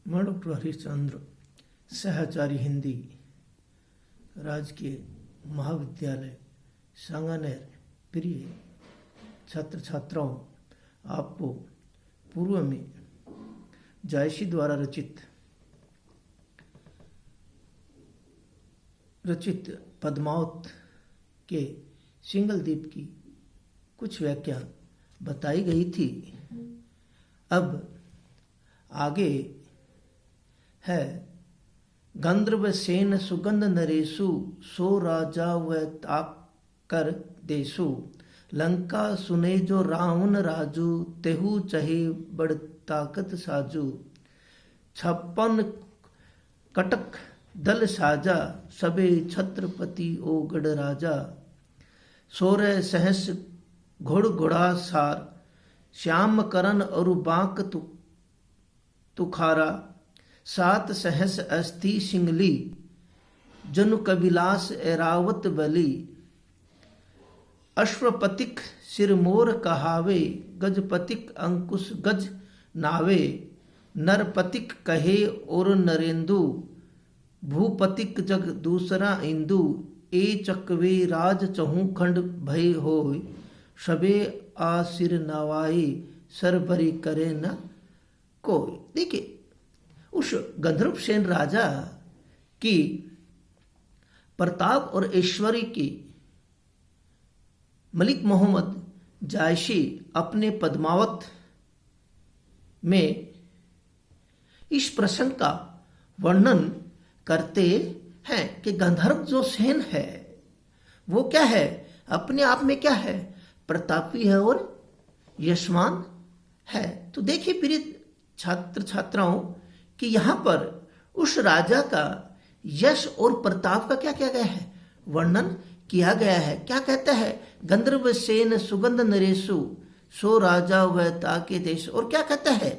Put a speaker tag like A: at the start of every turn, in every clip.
A: मैं डॉक्टर हरिश्चंद्र, सहचारी हिंदी, राजकीय महाविद्यालय सांगानेर। प्रिय छात्र छात्राओं, आपको पूर्व में जायसी द्वारा रचित पद्मावत के सिंगल द्वीप की कुछ व्याख्या बताई गई थी। अब आगे है गंधर्व सेन सुगंध नरेशु, सो राजा व ताकर देशु, लंका सुने जो रावण राजू, तेहु चहे बड़ ताकत साजू, 56 कटक दल साजा, सबे छत्रपति ओ गढ़ राजा, 16 सहस घोड़ घोड़ा सार, श्याम करण और बांक तुखारा, 7 सहस अस्थि सिंगली, जनु कविलास एरावत बली, अश्वपतिक सिरमोर कहावे, गजपतिक अंकुश गज नावे, नरपतिक कहे और नरेंदु, भूपतिक जग दूसरा इंदु, ए चकवे राज चहु खंड भय होय, सबे आसिर नवाई, सरबरी करे न कोई। देखिए, उस गंधर्व सेन राजा की प्रताप और ऐश्वर्य की मलिक मोहम्मद जायसी अपने पद्मावत में इस प्रसंग का वर्णन करते हैं कि गंधर्व जो सेन है वो क्या है, अपने आप में क्या है, प्रतापी है और यशमान है। तो देखिए प्रिय छात्र छात्राओं कि यहाँ पर उस राजा का यश और प्रताप का क्या किया गया है, वर्णन किया गया है। क्या कहता है, गंधर्व सेन सुगंध नरेशु, सो राजा व ताके देश। और क्या कहता है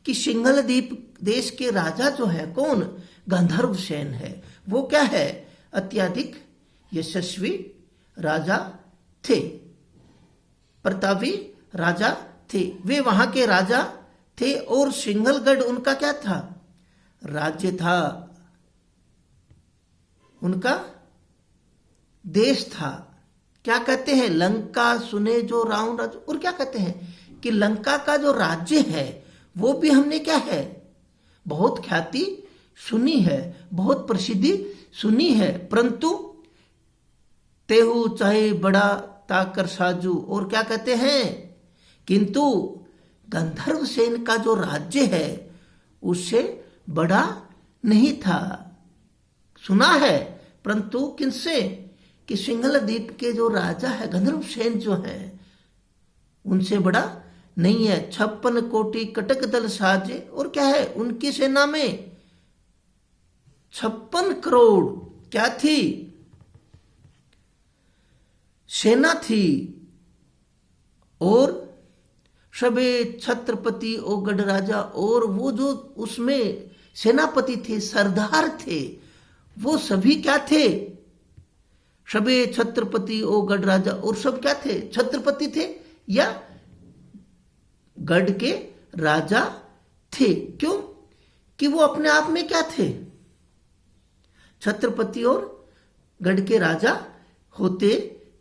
A: कि सिंघल द्वीप देश के राजा जो है कौन, गंधर्व सेन है। वो क्या है, अत्यधिक यशस्वी राजा थे, प्रतापी राजा थे। वे वहां के राजा थे और सिंघलगढ़ उनका क्या था, राज्य था, उनका देश था। क्या कहते हैं, लंका सुने जो रावण राज। और क्या कहते हैं कि लंका का जो राज्य है वो भी हमने क्या है, बहुत ख्याति सुनी है, बहुत प्रसिद्धि सुनी है, परंतु तेहु चाहे बड़ा ताकर साजू। और क्या कहते हैं, किंतु गंधर्व सेन का जो राज्य है उससे बड़ा नहीं था। सुना है परंतु किनसे, कि सिंघल द्वीप के जो राजा है गंधर्व सेन जो है उनसे बड़ा नहीं है। 56 कोटि कटक दल साजे। और क्या है, उनकी सेना में 56 करोड़ क्या थी, सेना थी। और सबे छत्रपति ओ गढ़ राजा। और वो जो उसमें सेनापति थे, सरदार थे, वो सभी क्या थे, सबे छत्रपति ओ गढ़ राजा। और सब क्या थे, छत्रपति थे या गढ़ के राजा थे। क्यों कि वो अपने आप में क्या थे, छत्रपति और गढ़ के राजा होते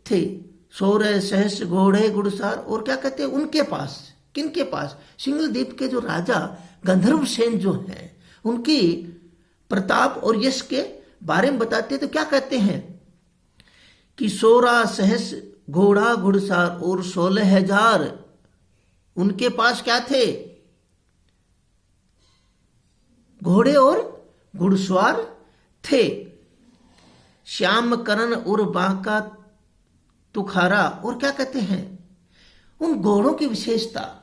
A: थे। 16 सहस घोड़े घुड़सार। और क्या कहते हैं, उनके पास, किनके पास, सिंघल द्वीप के जो राजा गंधर्व सेन जो हैं उनकी प्रताप और यश के बारे में बताते हैं। तो क्या कहते हैं कि 16 सहस घोड़ा घुड़सार और 16,000 उनके पास क्या थे, घोड़े और घुड़सवार थे। श्याम करण और बांका तुखारा। और क्या कहते हैं, उन घोड़ों की विशेषता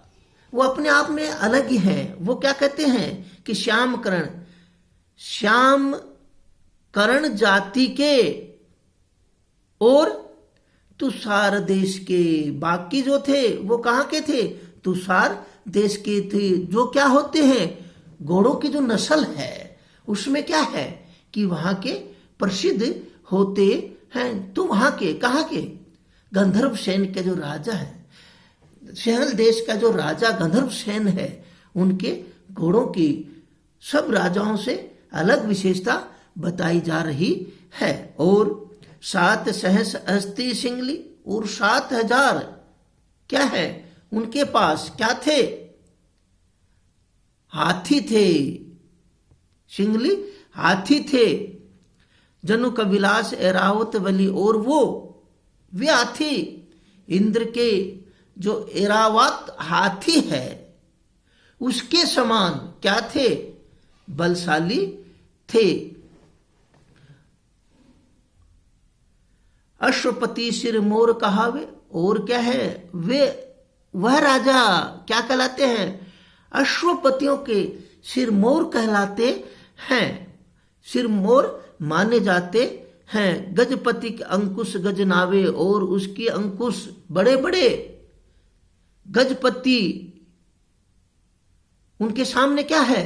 A: वो अपने आप में अलग ही है। वो क्या कहते हैं कि श्याम करण, श्याम करण जाति के और तुषार देश के। बाकी जो थे वो कहाँ के थे, तुषार देश के थे। जो क्या होते हैं, घोड़ों की जो नस्ल है उसमें क्या है कि वहां के प्रसिद्ध होते हैं। तो वहां के, कहाँ के, गंधर्व सेन के जो राजा है, सिंघल देश का जो राजा गंधर्व सेन है, उनके घोड़ों की सब राजाओं से अलग विशेषता बताई जा रही है। और 7 सहस अस्ति सिंगली, और 7,000 क्या है उनके पास, क्या थे, हाथी थे। सिंगली हाथी थे। जनु कविलास एरावत वली, और वो वे हाथी इंद्र के जो एरावत हाथी है उसके समान क्या थे, बलशाली थे। अश्वपति सिर मोर कहावे, और क्या है, वे वह राजा क्या कहलाते हैं, अश्वपतियों के सिर मोर कहलाते हैं, सिर मोर माने जाते हैं। गजपति के अंकुश गजनावे, और उसकी अंकुश बड़े बड़े गजपति उनके सामने क्या है,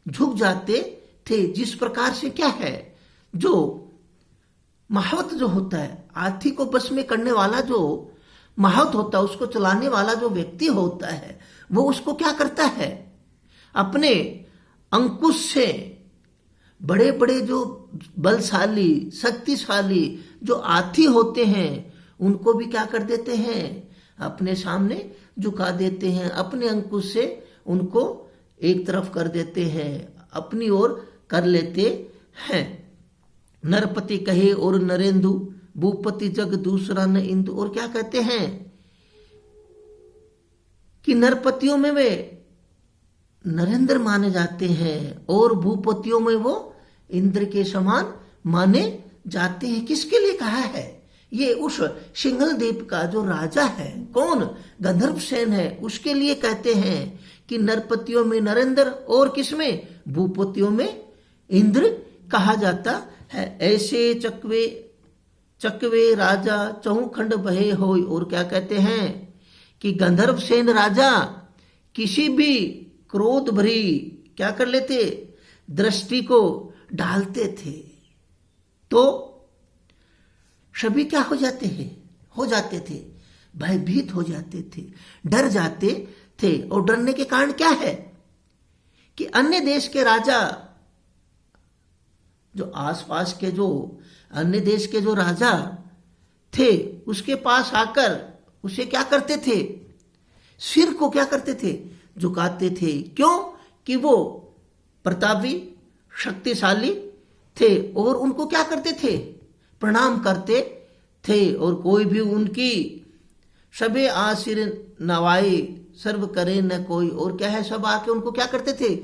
A: झुक जाते थे। जिस प्रकार से क्या है, जो महावत जो होता है, हाथी को बस में करने वाला जो महावत होता है, उसको चलाने वाला जो व्यक्ति होता है, वो उसको क्या करता है, अपने अंकुश से बड़े बड़े जो बलशाली शक्तिशाली जो हाथी होते हैं उनको भी क्या कर देते हैं, अपने सामने झुका देते हैं, अपने अंकुश से उनको एक तरफ कर देते हैं, अपनी ओर कर लेते हैं। नरपति कहे और नरेंदु, भूपति जग दूसरा न इंदु। और क्या कहते हैं कि नरपतियों में वे नरेंद्र माने जाते हैं और भूपतियों में वो इंद्र के समान माने जाते हैं। किसके लिए कहा है, ये उस सिंघल द्वीप का जो राजा है, कौन, गंधर्व सेन है, उसके लिए कहते हैं कि नरपतियों में नरेंद्र और किसमें, भूपतियों में इंद्र कहा जाता है। ऐसे चकवे चकवे राजा चौखंड बहे होय। और क्या कहते हैं कि गंधर्व सेन राजा किसी भी क्रोध भरी क्या कर लेते, दृष्टि को डालते थे तो सभी क्या हो जाते थे, भयभीत हो जाते थे, डर जाते थे। और डरने के कारण क्या है कि अन्य देश के राजा, जो आसपास के जो अन्य देश के जो राजा थे, उसके पास आकर उसे क्या करते थे, सिर को क्या करते थे, झुकाते थे। क्यों कि वो प्रतापी शक्तिशाली थे और उनको क्या करते थे, प्रणाम करते थे। और कोई भी उनकी सबे आसिर नवाए सर्व करे न कोई। और क्या है, सब आके उनको क्या करते थे,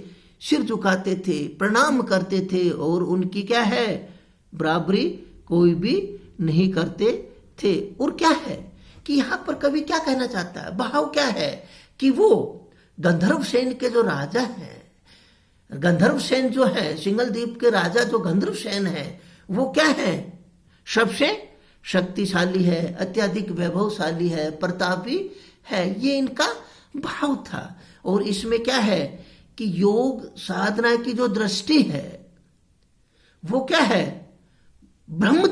A: सिर झुकाते थे, प्रणाम करते थे और उनकी क्या है, बराबरी कोई भी नहीं करते थे। और क्या है कि यहां पर कवि क्या कहना चाहता है, भाव क्या है कि वो गंधर्व सेन के जो राजा हैं, गंधर्व सेन जो है, सिंघल द्वीप के राजा जो गंधर्व सेन है, वो क्या है, सबसे शक्तिशाली है, अत्यधिक वैभवशाली है, प्रतापी है। ये इनका भाव था। और इसमें क्या है कि योग साधना की जो दृष्टि है वो क्या है, ब्रह्मा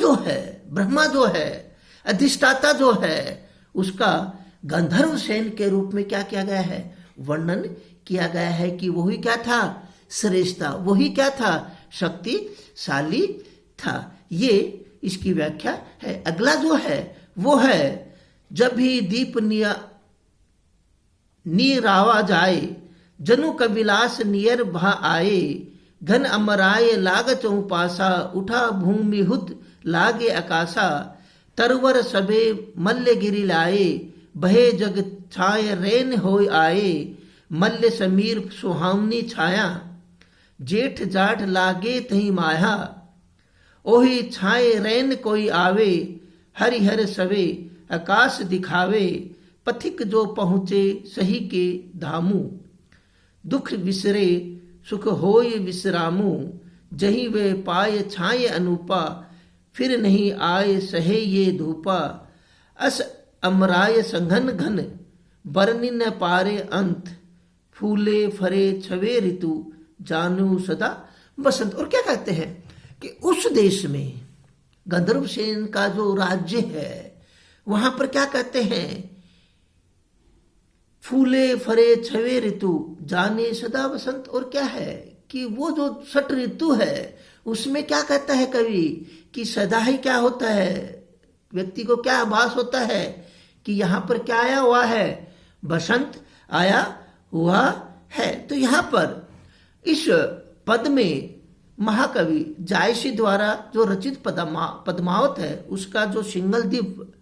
A: जो है, अधिष्ठाता जो है, उसका गंधर्व सेन के रूप में क्या किया गया है, वर्णन किया गया है कि वही क्या था, श्रेष्ठता, वही क्या था, शक्तिशाली था। ये इसकी व्याख्या है। अगला जो है वो है, जब ही दीप नीरावा जाए, जनु कविलास नियर भा आए, घन अमराय लाग चौपासा, उठा भूमि हुद लागे आकाशा, तरवर सबे मल्ल गिरी लाए, बहे जग छाय रेन होय आए, मल्ल समीर सुहावनी छाया, जेठ जाठ लागे तही माया, ओही छाए रेन कोई आवे, हरिहर सवे आकाश दिखावे, पथिक जो पहुँचे सही के धामू, दुख विसरे सुख होय विश्रामू, जही वे पाए छाए अनूपा, फिर नहीं आए सहे ये धूपा, अस अमराय संघन घन, बरनी न पारे अंत, फूले फरे छवे ऋतु, जानू सदा बसंत। और क्या कहते हैं कि उस देश में गंधर्व सेन का जो राज्य है, वहां पर क्या कहते हैं, फूले फरे छवे ऋतु, जाने सदा बसंत। और क्या है कि वो जो षट ऋतु है उसमें क्या कहता है कवि कि सदा ही क्या होता है, व्यक्ति को क्या आभास होता है कि यहाँ पर क्या आया हुआ है, बसंत आया हुआ है। तो यहाँ पर इस पद में महाकवि जायसी द्वारा जो रचित पद्मावत है उसका जो सिंगल द्वीप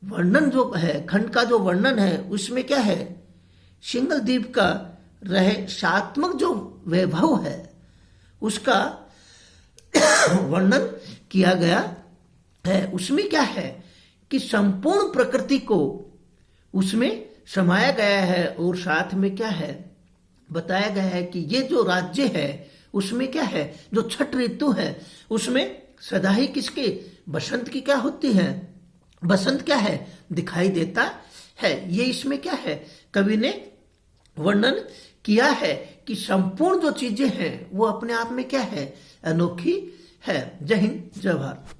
A: वर्णन जो है, खंड का जो वर्णन है, उसमें क्या है, सिंगल द्वीप का रहस्यात्मक जो वैभव है उसका वर्णन किया गया है। उसमें क्या है कि संपूर्ण प्रकृति को उसमें समाया गया है और साथ में क्या है बताया गया है कि ये जो राज्य है उसमें क्या है, जो छठ ऋतु है उसमें सदा ही किसके, बसंत की क्या होती है, बसंत क्या है, दिखाई देता है। ये इसमें क्या है कवि ने वर्णन किया है कि संपूर्ण जो चीजें हैं वो अपने आप में क्या है, अनोखी है। जय हिंद, जय भारत।